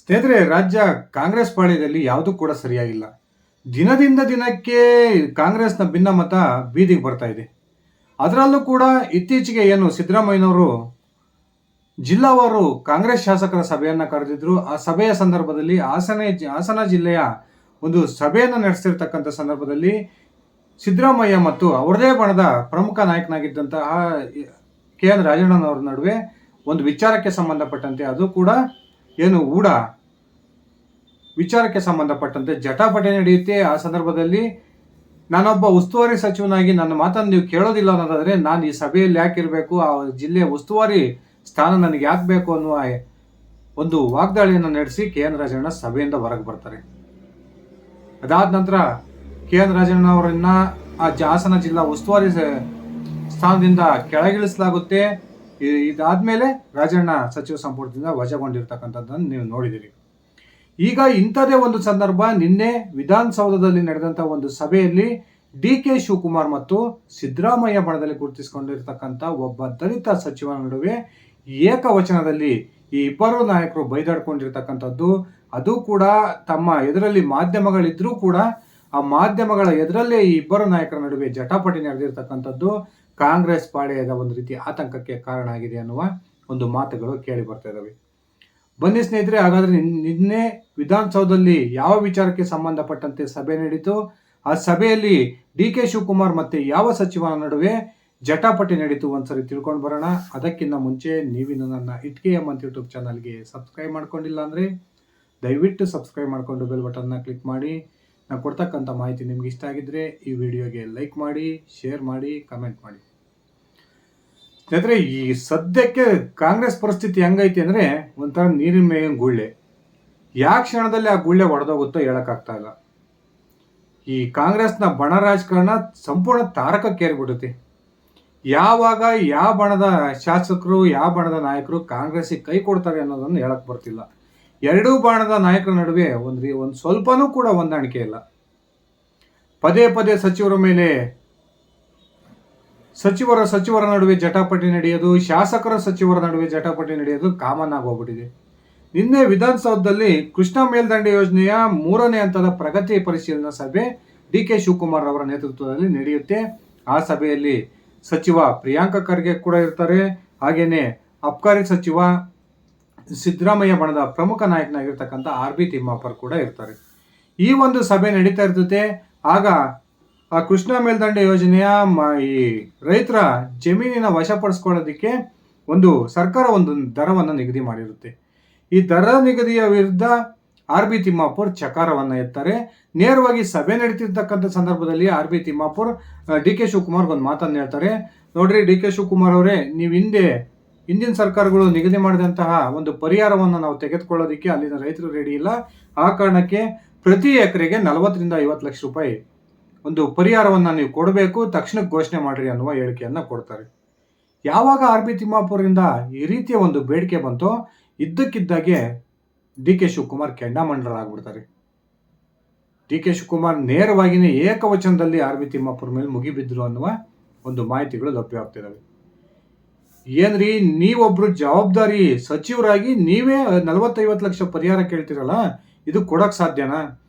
ಸ್ನೇಹಿತರೆ, ರಾಜ್ಯ ಕಾಂಗ್ರೆಸ್ ಪಾಳ್ಯದಲ್ಲಿ ಯಾವುದೂ ಕೂಡ ಸರಿಯಾಗಿಲ್ಲ. ದಿನದಿಂದ ದಿನಕ್ಕೆ ಕಾಂಗ್ರೆಸ್ನ ಭಿನ್ನಮತ ಬೀದಿಗೆ ಬರ್ತಾ ಇದೆ. ಅದರಲ್ಲೂ ಕೂಡ ಇತ್ತೀಚೆಗೆ ಏನು ಸಿದ್ದರಾಮಯ್ಯನವರು ಜಿಲ್ಲಾವಾರು ಕಾಂಗ್ರೆಸ್ ಶಾಸಕರ ಸಭೆಯನ್ನು ಕರೆದಿದ್ರು. ಆ ಸಭೆಯ ಸಂದರ್ಭದಲ್ಲಿ ಹಾಸನ ಜಿಲ್ಲೆಯ ಒಂದು ಸಭೆಯನ್ನು ನಡೆಸ್ತಿರ್ತಕ್ಕಂಥ ಸಂದರ್ಭದಲ್ಲಿ ಸಿದ್ದರಾಮಯ್ಯ ಮತ್ತು ಅವರದೇ ಬಣದ ಪ್ರಮುಖ ನಾಯಕನಾಗಿದ್ದಂತಹ ಕೆ ಎನ್ ರಾಜಣ್ಣನವರ ನಡುವೆ ಒಂದು ವಿಚಾರಕ್ಕೆ ಸಂಬಂಧಪಟ್ಟಂತೆ, ಅದು ಕೂಡ ಏನು ವಿಚಾರಕ್ಕೆ ಸಂಬಂಧಪಟ್ಟಂತೆ ಜಟಾಪಟಿ ನಡೆಯುತ್ತೆ. ಆ ಸಂದರ್ಭದಲ್ಲಿ ನಾನೊಬ್ಬ ಉಸ್ತುವಾರಿ ಸಚಿವನಾಗಿ ನನ್ನ ಮಾತನ್ನು ನೀವು ಕೇಳೋದಿಲ್ಲ ಅನ್ನೋದಾದರೆ ನಾನು ಈ ಸಭೆಯಲ್ಲಿ ಯಾಕಿರಬೇಕು, ಆ ಜಿಲ್ಲೆಯ ಉಸ್ತುವಾರಿ ಸ್ಥಾನ ನನಗೆ ಯಾಕೆ ಬೇಕು ಅನ್ನುವ ಒಂದು ವಾಗ್ದಾಳಿಯನ್ನು ನಡೆಸಿ ಕೆ ಎನ್ ರಾಜಣ್ಣ ಸಭೆಯಿಂದ ಹೊರಗೆ ಬರ್ತಾರೆ. ಅದಾದ ನಂತರ ಕೆ ಎನ್ ರಾಜಣ್ಣ ಅವರನ್ನ ಆ ಹಾಸನ ಜಿಲ್ಲಾ ಉಸ್ತುವಾರಿ ಸ್ಥಾನದಿಂದ ಕೆಳಗಿಳಿಸಲಾಗುತ್ತೆ. ಇದಾದ್ಮೇಲೆ ರಾಜಣ್ಣ ಸಚಿವ ಸಂಪುಟದಿಂದ ವಜಾಗೊಂಡಿರ್ತಕ್ಕಂಥದ್ದನ್ನು ನೀವು ನೋಡಿದಿರಿ. ಈಗ ಇಂಥದೇ ಒಂದು ಸಂದರ್ಭ ನಿನ್ನೆ ವಿಧಾನಸೌಧದಲ್ಲಿ ನಡೆದಂಥ ಒಂದು ಸಭೆಯಲ್ಲಿ ಡಿ ಕೆ ಶಿವಕುಮಾರ್ ಮತ್ತು ಸಿದ್ದರಾಮಯ್ಯ ಬಣದಲ್ಲಿ ಗುರುತಿಸಿಕೊಂಡಿರ್ತಕ್ಕಂಥ ಒಬ್ಬ ದಲಿತ ಸಚಿವನ ನಡುವೆ ಏಕವಚನದಲ್ಲಿ ಈ ಇಬ್ಬರು ನಾಯಕರು ಬೈದಾಡ್ಕೊಂಡಿರ್ತಕ್ಕಂಥದ್ದು. ಅದು ಕೂಡ ತಮ್ಮ ಎದುರಲ್ಲಿ ಮಾಧ್ಯಮಗಳಿದ್ರೂ ಕೂಡ ಆ ಮಾಧ್ಯಮಗಳ ಎದುರಲ್ಲೇ ಈ ಇಬ್ಬರು ನಾಯಕರ ನಡುವೆ ಜಟಾಪಟಿ ನಡೆದಿರ್ತಕ್ಕಂಥದ್ದು ಕಾಂಗ್ರೆಸ್ ಪಾಳೆಯದ ಒಂದು ರೀತಿ ಆತಂಕಕ್ಕೆ ಕಾರಣ ಆಗಿದೆ ಅನ್ನುವ ಒಂದು ಮಾತುಗಳು ಕೇಳಿ ಬರ್ತಾ ಇದ್ದಾವೆ. ಬನ್ನಿ ಸ್ನೇಹಿತರೆ, ಹಾಗಾದ್ರೆ ನಿನ್ನೆ ವಿಧಾನಸೌಧದಲ್ಲಿ ಯಾವ ವಿಚಾರಕ್ಕೆ ಸಂಬಂಧಪಟ್ಟಂತೆ ಸಭೆ ನಡೀತು, ಆ ಸಭೆಯಲ್ಲಿ ಡಿ ಕೆ ಶಿವಕುಮಾರ್ ಮತ್ತೆ ಯಾವ ಸಚಿವನ ನಡುವೆ ಜಟಾಪಟಿ ನಡೀತು ಒಂದ್ಸರಿ ತಿಳ್ಕೊಂಡು ಬರೋಣ. ಅದಕ್ಕಿಂತ ಮುಂಚೆ ನೀವಿನ್ನು ನನ್ನ ಇಟ್ಕೆ ಎಂ ಅಂತ ಯೂಟ್ಯೂಬ್ ಚಾನಲ್ಗೆ ಸಬ್ಸ್ಕ್ರೈಬ್ ಮಾಡ್ಕೊಂಡಿಲ್ಲ ಅಂದರೆ ದಯವಿಟ್ಟು ಸಬ್ಸ್ಕ್ರೈಬ್ ಮಾಡಿಕೊಂಡು ಬೆಲ್ ಬಟನ್ನ ಕ್ಲಿಕ್ ಮಾಡಿ. ನಾನು ಕೊಡ್ತಕ್ಕಂಥ ಮಾಹಿತಿ ನಿಮ್ಗೆ ಇಷ್ಟ ಆಗಿದ್ರೆ ಈ ವಿಡಿಯೋಗೆ ಲೈಕ್ ಮಾಡಿ, ಶೇರ್ ಮಾಡಿ, ಕಮೆಂಟ್ ಮಾಡಿ. ಸ್ನೇಹಿತರೆ, ಈ ಸದ್ಯಕ್ಕೆ ಕಾಂಗ್ರೆಸ್ ಪರಿಸ್ಥಿತಿ ಹೆಂಗೈತಿ ಅಂದರೆ ಒಂಥರ ನೀರಿನ ಮೇಗಿನ ಗುಳ್ಳೆ. ಯಾವ ಕ್ಷಣದಲ್ಲಿ ಆ ಗುಳ್ಳೆ ಒಡೆದೋಗುತ್ತೋ ಹೇಳೋಕ್ಕಾಗ್ತಾ ಇಲ್ಲ. ಈ ಕಾಂಗ್ರೆಸ್ನ ಬಣ ರಾಜಕಾರಣ ಸಂಪೂರ್ಣ ತಾರಕಕ್ಕೇರಿಬಿಡುತ್ತೆ. ಯಾವಾಗ ಯಾವ ಬಣದ ಶಾಸಕರು ಯಾವ ಬಣದ ನಾಯಕರು ಕಾಂಗ್ರೆಸ್ಸಿಗೆ ಕೈ ಕೊಡ್ತಾರೆ ಅನ್ನೋದನ್ನು ಹೇಳಕ್ ಬರ್ತಿಲ್ಲ. ಎರಡೂ ಬಣದ ನಾಯಕರ ನಡುವೆ ಒಂದು ಸ್ವಲ್ಪನೂ ಕೂಡ ಹೊಂದಾಣಿಕೆ ಇಲ್ಲ. ಪದೇ ಪದೇ ಸಚಿವರ ನಡುವೆ ಜಟಾಪಟಿ ನಡೆಯೋದು, ಶಾಸಕರ ಸಚಿವರ ನಡುವೆ ಜಟಾಪಟಿ ನಡೆಯೋದು ಕಾಮನ್ ಆಗೋಗ್ಬಿಟ್ಟಿದೆ. ನಿನ್ನೆ ವಿಧಾನಸೌಧದಲ್ಲಿ ಕೃಷ್ಣಾ ಮೇಲ್ದಂಡೆ ಯೋಜನೆಯ 3ನೇ ಹಂತದ ಪ್ರಗತಿ ಪರಿಶೀಲನಾ ಸಭೆ ಡಿ ಕೆ ಶಿವಕುಮಾರ್ ಅವರ ನೇತೃತ್ವದಲ್ಲಿ ನಡೆಯುತ್ತೆ. ಆ ಸಭೆಯಲ್ಲಿ ಸಚಿವ ಪ್ರಿಯಾಂಕ ಖರ್ಗೆ ಕೂಡ ಇರ್ತಾರೆ. ಹಾಗೇನೆ ಅಬ್ಕಾರಿ ಸಚಿವ ಸಿದ್ದರಾಮಯ್ಯ ಬಣದ ಪ್ರಮುಖ ನಾಯಕನಾಗಿರ್ತಕ್ಕಂಥ ಆರ್ ಬಿ ತಿಮ್ಮಾಪುರ್ ಕೂಡ ಇರ್ತಾರೆ. ಈ ಒಂದು ಸಭೆ ನಡೀತಾ ಇರ್ತದೆ. ಆಗ ಆ ಕೃಷ್ಣಾ ಮೇಲ್ದಂಡೆ ಯೋಜನೆಯ ಈ ರೈತರ ಜಮೀನಿನ ವಶಪಡಿಸ್ಕೊಳ್ಳೋದಕ್ಕೆ ಸರ್ಕಾರ ಒಂದು ದರವನ್ನು ನಿಗದಿ ಮಾಡಿರುತ್ತೆ. ಈ ದರ ನಿಗದಿಯ ವಿರುದ್ಧ ಆರ್ ಬಿ ತಿಮ್ಮಾಪುರ್ ಚಕಾರವನ್ನು ಎತ್ತಾರೆ. ನೇರವಾಗಿ ಸಭೆ ನಡೀತಿರ್ತಕ್ಕಂಥ ಸಂದರ್ಭದಲ್ಲಿ R B Timmapur D K Shivakumar ಒಂದು ಮಾತನ್ನು ಹೇಳ್ತಾರೆ. ನೋಡ್ರಿ ಡಿ ಕೆ ಶಿವಕುಮಾರ್ ಅವರೇ, ನೀವು ಹಿಂದಿನ ಸರ್ಕಾರಗಳು ನಿಗದಿ ಮಾಡಿದಂತಹ ಒಂದು ಪರಿಹಾರವನ್ನು ನಾವು ತೆಗೆದುಕೊಳ್ಳೋದಕ್ಕೆ ಅಲ್ಲಿನ ರೈತರು ರೆಡಿ ಇಲ್ಲ. ಆ ಕಾರಣಕ್ಕೆ ಪ್ರತಿ ಎಕರೆಗೆ 40ರಿಂದ 50 ಲಕ್ಷ ರೂಪಾಯಿ ಒಂದು ಪರಿಹಾರವನ್ನು ನೀವು ಕೊಡಬೇಕು, ತಕ್ಷಣಕ್ಕೆ ಘೋಷಣೆ ಮಾಡ್ರಿ ಅನ್ನುವ ಹೇಳಿಕೆಯನ್ನು ಕೊಡ್ತಾರೆ. ಯಾವಾಗ ಆರ್ ಬಿ ತಿಮ್ಮಾಪುರಿಂದ ಈ ರೀತಿಯ ಒಂದು ಬೇಡಿಕೆ ಬಂತೋ ಇದ್ದಕ್ಕಿದ್ದಾಗೆ ಡಿ ಕೆ ಶಿವಕುಮಾರ್ ಕೆಂಡಾಮಂಡಲರಾಗ್ಬಿಡ್ತಾರೆ. ಡಿ ಕೆ ಶಿವಕುಮಾರ್ ನೇರವಾಗಿಯೇ ಏಕವಚನದಲ್ಲಿ ಆರ್ ಬಿ ತಿಮ್ಮಾಪುರ ಮೇಲೆ ಮುಗಿಬಿದ್ರು ಅನ್ನುವ ಒಂದು ಮಾಹಿತಿಗಳು ಲಭ್ಯವಾಗ್ತಿದ್ದಾವೆ. ಏನ್ರಿ, ನೀವೊಬ್ರು ಜವಾಬ್ದಾರಿ ಸಚಿವರಾಗಿ ನೀವೇ 40-50 ಲಕ್ಷ ಪರಿಹಾರ ಕೇಳ್ತಿರಲ್ಲ, ಇದು ಕೊಡಕ್ ಸಾಧ್ಯನಾ?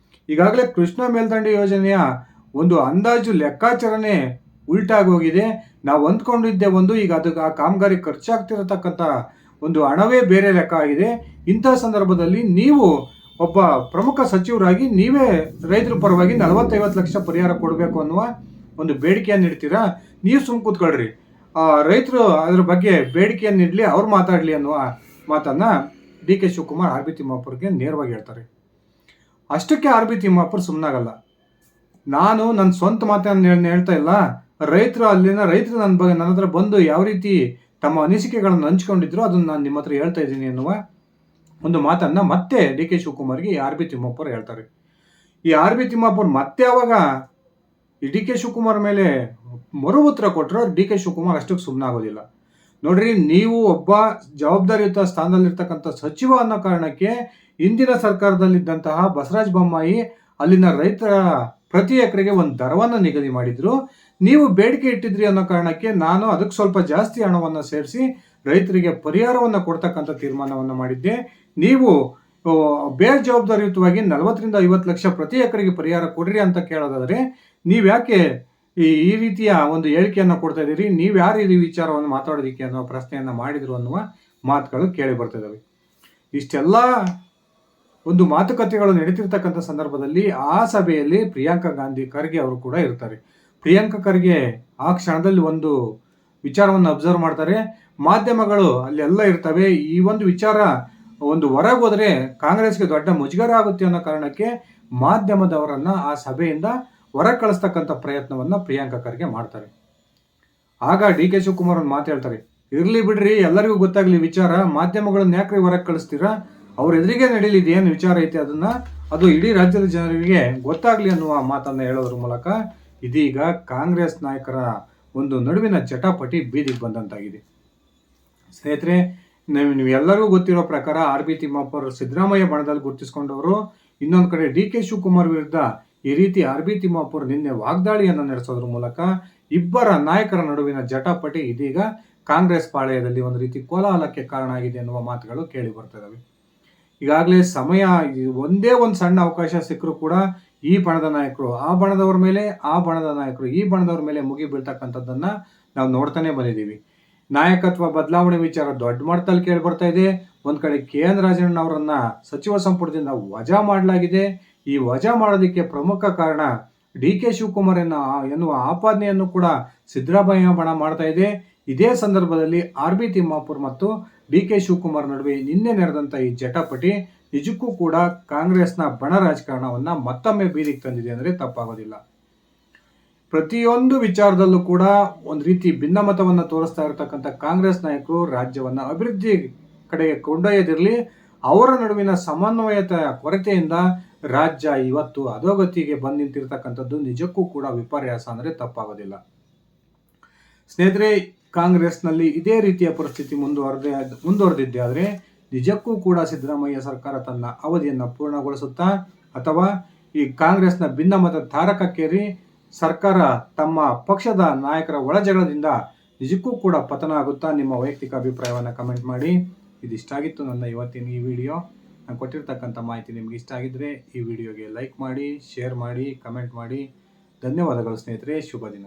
ಈಗಾಗಲೇ ಕೃಷ್ಣಾ ಮೇಲ್ದಂಡೆ ಯೋಜನೆಯ ಒಂದು ಅಂದಾಜು ಲೆಕ್ಕಾಚಾರನೇ ಉಲ್ಟಾಗಿ ಹೋಗಿದೆ. ನಾವು ಅಂದ್ಕೊಂಡಿದ್ದೆ ಈಗ ಅದಕ್ಕೆ ಆ ಕಾಮಗಾರಿ ಖರ್ಚಾಗ್ತಿರತಕ್ಕಂಥ ಒಂದು ಹಣವೇ ಬೇರೆ ಲೆಕ್ಕ ಆಗಿದೆ. ಇಂಥ ಸಂದರ್ಭದಲ್ಲಿ ನೀವು ಒಬ್ಬ ಪ್ರಮುಖ ಸಚಿವರಾಗಿ ನೀವೇ ರೈತರ ಪರವಾಗಿ 40-50 ಲಕ್ಷ ಪರಿಹಾರ ಕೊಡಬೇಕು ಅನ್ನುವ ಒಂದು ಬೇಡಿಕೆಯನ್ನು ಇಡ್ತೀರಾ? ನೀವು ಸುಮ್ಮ ಕೂತ್ಕೊಳ್ರಿ, ರೈತರು ಅದ್ರ ಬಗ್ಗೆ ಬೇಡಿಕೆಯನ್ನು ಇಡಲಿ, ಅವ್ರು ಮಾತಾಡಲಿ ಅನ್ನುವ ಮಾತನ್ನು D K Shivakumar R B ತಿಮ್ಮಾಪುರ್ಗೆ ನೇರವಾಗಿ ಹೇಳ್ತಾರೆ. ಅಷ್ಟಕ್ಕೆ ಆರ್ ಬಿ ತಿಮ್ಮಾಪುರ್ ಸುಮ್ಮನಾಗಲ್ಲ. ನಾನು ನನ್ನ ಸ್ವಂತ ಮಾತನ್ನು ಹೇಳ್ತಾ ಇಲ್ಲ, ಅಲ್ಲಿನ ರೈತರು ನನ್ನ ಹತ್ರ ಬಂದು ಯಾವ ರೀತಿ ತಮ್ಮ ಅನಿಸಿಕೆಗಳನ್ನು ಹಂಚ್ಕೊಂಡಿದ್ರು ಅದನ್ನು ನಾನು ನಿಮ್ಮ ಹತ್ರ ಹೇಳ್ತಾ ಇದ್ದೀನಿ ಅನ್ನುವ ಒಂದು ಮಾತನ್ನು ಮತ್ತೆ ಡಿ ಕೆ ಶಿವಕುಮಾರ್ಗೆ ಆರ್ ಬಿ ತಿಮ್ಮಾಪುರ್ ಹೇಳ್ತಾರೆ. ಈ ಆರ್ ಬಿ ತಿಮ್ಮಾಪುರ್ ಮತ್ತೆ ಅವಾಗ ಡಿ ಕೆ ಶಿವಕುಮಾರ್ ಮೇಲೆ ಮರು ಉತ್ತರ ಕೊಟ್ಟರು. ಡಿ ಕೆ ಶಿವಕುಮಾರ್ ಅಷ್ಟಕ್ಕೆ ಸುಮ್ಮನಾಗೋದಿಲ್ಲ. ನೋಡ್ರಿ, ನೀವು ಒಬ್ಬ ಜವಾಬ್ದಾರಿಯುತ ಸ್ಥಾನದಲ್ಲಿರ್ತಕ್ಕಂಥ ಸಚಿವ ಅನ್ನೋ ಕಾರಣಕ್ಕೆ ಇಂದಿನ ಸರ್ಕಾರದಲ್ಲಿದ್ದಂತಹ ಬಸವರಾಜ ಬೊಮ್ಮಾಯಿ ಅಲ್ಲಿನ ರೈತರ ಪ್ರತಿ ಎಕರೆಗೆ ಒಂದು ದರವನ್ನು ನಿಗದಿ ಮಾಡಿದ್ರು. ನೀವು ಬೇಡಿಕೆ ಇಟ್ಟಿದ್ರಿ ಅನ್ನೋ ಕಾರಣಕ್ಕೆ ನಾನು ಅದಕ್ಕೆ ಸ್ವಲ್ಪ ಜಾಸ್ತಿ ಹಣವನ್ನು ಸೇರಿಸಿ ರೈತರಿಗೆ ಪರಿಹಾರವನ್ನು ಕೊಡ್ತಕ್ಕಂಥ ತೀರ್ಮಾನವನ್ನು ಮಾಡಿದ್ದೆ. ನೀವು ಬೇಜವಾಬ್ದಾರಿಯುತವಾಗಿ 40-50 ಲಕ್ಷ ಪ್ರತಿ ಎಕರೆಗೆ ಪರಿಹಾರ ಕೊಡ್ರಿ ಅಂತ ಕೇಳೋದಾದ್ರೆ ನೀವ್ಯಾಕೆ ಈ ರೀತಿಯ ಒಂದು ಹೇಳಿಕೆಯನ್ನು ಕೊಡ್ತಾ ಇದ್ದೀರಿ, ನೀವ್ಯಾರು ಈ ವಿಚಾರವನ್ನು ಮಾತಾಡೋದಿಕ್ಕೆ ಅನ್ನೋ ಪ್ರಶ್ನೆಯನ್ನು ಮಾಡಿದ್ರು ಅನ್ನುವ ಮಾತುಗಳು ಕೇಳಿ ಬರ್ತಿದ್ದಾವೆ. ಇಷ್ಟೆಲ್ಲ ಒಂದು ಮಾತುಕತೆಗಳು ನಡೀತಿರ್ತಕ್ಕಂಥ ಸಂದರ್ಭದಲ್ಲಿ ಆ ಸಭೆಯಲ್ಲಿ ಪ್ರಿಯಾಂಕಾ ಗಾಂಧಿ ಖರ್ಗೆ ಅವರು ಕೂಡ ಇರ್ತಾರೆ. ಪ್ರಿಯಾಂಕಾ ಖರ್ಗೆ ಆ ಕ್ಷಣದಲ್ಲಿ ಒಂದು ವಿಚಾರವನ್ನು ಅಬ್ಸರ್ವ್ ಮಾಡ್ತಾರೆ. ಮಾಧ್ಯಮಗಳು ಅಲ್ಲೆಲ್ಲ ಇರ್ತವೆ. ಈ ಒಂದು ವಿಚಾರ ಒಂದು ಹೊರಗೆ ಹೋದ್ರೆ ಕಾಂಗ್ರೆಸ್ಗೆ ದೊಡ್ಡ ಮುಜುಗರ ಆಗುತ್ತೆ ಅನ್ನೋ ಕಾರಣಕ್ಕೆ ಮಾಧ್ಯಮದವರನ್ನ ಆ ಸಭೆಯಿಂದ ಹೊರ ಕಳಿಸ್ತಕ್ಕಂಥ ಪ್ರಯತ್ನವನ್ನ ಪ್ರಿಯಾಂಕಾ ಖರ್ಗೆ ಮಾಡ್ತಾರೆ. ಆಗ ಡಿ ಕೆ ಶಿವಕುಮಾರ್ ಒಂದು ಮಾತು ಹೇಳ್ತಾರೆ, ಇರ್ಲಿ ಬಿಡ್ರಿ, ಎಲ್ಲರಿಗೂ ಗೊತ್ತಾಗ್ಲಿ ವಿಚಾರ, ಮಾಧ್ಯಮಗಳನ್ನ ಯಾಕ್ರಿ ಹೊರಗೆ ಕಳಿಸ್ತೀರಾ, ಅವ್ರ ಎದುರಿಗೆ ನಡೀಲಿ ಏನು ವಿಚಾರ ಐತೆ ಅದು ಇಡೀ ರಾಜ್ಯದ ಜನರಿಗೆ ಗೊತ್ತಾಗ್ಲಿ ಅನ್ನುವ ಮಾತನ್ನ ಹೇಳೋದ್ರ ಮೂಲಕ ಇದೀಗ ಕಾಂಗ್ರೆಸ್ ನಾಯಕರ ಒಂದು ನಡುವಿನ ಜಟಾಪಟಿ ಬೀದಿಗೆ ಬಂದಂತಾಗಿದೆ. ಸ್ನೇಹಿತರೆ, ನೀವೆಲ್ಲರಿಗೂ ಗೊತ್ತಿರೋ ಪ್ರಕಾರ RB ತಿಮ್ಮಾಪುರ್ ಸಿದ್ದರಾಮಯ್ಯ ಬಣದಲ್ಲಿ ಗುರುತಿಸಿಕೊಂಡವರು. ಇನ್ನೊಂದು ಕಡೆ ಡಿ ಕೆ ಶಿವಕುಮಾರ್ ವಿರುದ್ಧ ಈ ರೀತಿ RB ತಿಮ್ಮಾಪುರ್ ನಿನ್ನೆ ವಾಗ್ದಾಳಿಯನ್ನು ನಡೆಸೋದ್ರ ಮೂಲಕ ಇಬ್ಬರ ನಾಯಕರ ನಡುವಿನ ಜಟಾಪಟಿ ಇದೀಗ ಕಾಂಗ್ರೆಸ್ ಪಾಳೆಯದಲ್ಲಿ ಒಂದು ರೀತಿ ಕೋಲಾಹಲಕ್ಕೆ ಕಾರಣ ಆಗಿದೆ ಎನ್ನುವ ಮಾತುಗಳು ಕೇಳಿ ಬರ್ತಿದ್ದಾವೆ. ಈಗಾಗಲೇ ಸಮಯ ಒಂದೇ ಒಂದು ಸಣ್ಣ ಅವಕಾಶ ಸಿಕ್ಕರೂ ಕೂಡ ಈ ಬಣದ ನಾಯಕರು ಆ ಬಣದವ್ರ ಮೇಲೆ, ಆ ಬಣದ ನಾಯಕರು ಈ ಬಣದವ್ರ ಮೇಲೆ ಮುಗಿ ಬೀಳ್ತಕ್ಕಂಥದ್ದನ್ನ ನಾವು ನೋಡ್ತಾನೆ ಬಂದಿದ್ದೀವಿ. ನಾಯಕತ್ವ ಬದಲಾವಣೆ ವಿಚಾರ ದೊಡ್ಡ ಮಟ್ಟದಲ್ಲಿ ಕೇಳಿ ಬರ್ತಾ ಇದೆ. ಒಂದ್ ಕಡೆ KN ರಾಜಣ್ಣ ಅವರನ್ನ ಸಚಿವ ಸಂಪುಟದಿಂದ ವಜಾ ಮಾಡಲಾಗಿದೆ. ಈ ವಜಾ ಮಾಡೋದಕ್ಕೆ ಪ್ರಮುಖ ಕಾರಣ ಡಿ ಕೆ ಶಿವಕುಮಾರ್ ಎನ್ನುವ ಆಪಾದನೆಯನ್ನು ಕೂಡ ಸಿದ್ದರಾಮಯ್ಯ ಬಣ ಮಾಡ್ತಾ ಇದೆ. ಇದೇ ಸಂದರ್ಭದಲ್ಲಿ RB ತಿಮ್ಮಾಪುರ್ ಮತ್ತು ಡಿ ಕೆ ಶಿವಕುಮಾರ್ ನಡುವೆ ನಿನ್ನೆ ನಡೆದಂತ ಈ ಜಟಾಪಟಿ ನಿಜಕ್ಕೂ ಕೂಡ ಕಾಂಗ್ರೆಸ್ನ ಬಣ ರಾಜಕಾರಣವನ್ನ ಮತ್ತೊಮ್ಮೆ ಬೀದಿಗೆ ತಂದಿದೆ ಅಂದ್ರೆ ತಪ್ಪಾಗೋದಿಲ್ಲ. ಪ್ರತಿಯೊಂದು ವಿಚಾರದಲ್ಲೂ ಕೂಡ ಒಂದು ರೀತಿ ಭಿನ್ನಮತವನ್ನು ತೋರಿಸ್ತಾ ಇರತಕ್ಕಂಥ ಕಾಂಗ್ರೆಸ್ ನಾಯಕರು ರಾಜ್ಯವನ್ನ ಅಭಿವೃದ್ಧಿ ಕಡೆಗೆ ಕೊಂಡೊಯ್ಯದಿರಲಿ, ಅವರ ನಡುವಿನ ಸಮನ್ವಯತೆ ಕೊರತೆಯಿಂದ ರಾಜ್ಯ ಇವತ್ತು ಅಧೋಗತಿಗೆ ಬಂದು ನಿಂತಿರ್ತಕ್ಕಂಥದ್ದು ನಿಜಕ್ಕೂ ಕೂಡ ವಿಪರ್ಯಾಸ ಅಂದ್ರೆ ತಪ್ಪಾಗೋದಿಲ್ಲ. ಸ್ನೇಹಿತರೆ, ಕಾಂಗ್ರೆಸ್ನಲ್ಲಿ ಇದೇ ರೀತಿಯ ಪರಿಸ್ಥಿತಿ ಮುಂದುವರೆದಿದ್ದೆ ಆದರೆ ನಿಜಕ್ಕೂ ಕೂಡ ಸಿದ್ದರಾಮಯ್ಯ ಸರ್ಕಾರ ತನ್ನ ಅವಧಿಯನ್ನು ಪೂರ್ಣಗೊಳಿಸುತ್ತಾ ಅಥವಾ ಈ ಕಾಂಗ್ರೆಸ್ನ ಭಿನ್ನಮತ ತಾರಕಕ್ಕೇರಿ ಸರ್ಕಾರ ತಮ್ಮ ಪಕ್ಷದ ನಾಯಕರ ಒಳಜಗಳದಿಂದ ನಿಜಕ್ಕೂ ಕೂಡ ಪತನ ಆಗುತ್ತಾ? ನಿಮ್ಮ ವೈಯಕ್ತಿಕ ಅಭಿಪ್ರಾಯವನ್ನು ಕಮೆಂಟ್ ಮಾಡಿ. ಇದಿಷ್ಟಾಗಿತ್ತು ನನ್ನ ಇವತ್ತಿನ ಈ ವಿಡಿಯೋ. ನಾನು ಕೊಟ್ಟಿರ್ತಕ್ಕಂಥ ಮಾಹಿತಿ ನಿಮ್ಗೆ ಇಷ್ಟ ಆಗಿದ್ರೆ ಈ ವಿಡಿಯೋಗೆ ಲೈಕ್ ಮಾಡಿ, ಶೇರ್ ಮಾಡಿ, ಕಮೆಂಟ್ ಮಾಡಿ. ಧನ್ಯವಾದಗಳು ಸ್ನೇಹಿತರೆ. ಶುಭ ದಿನ.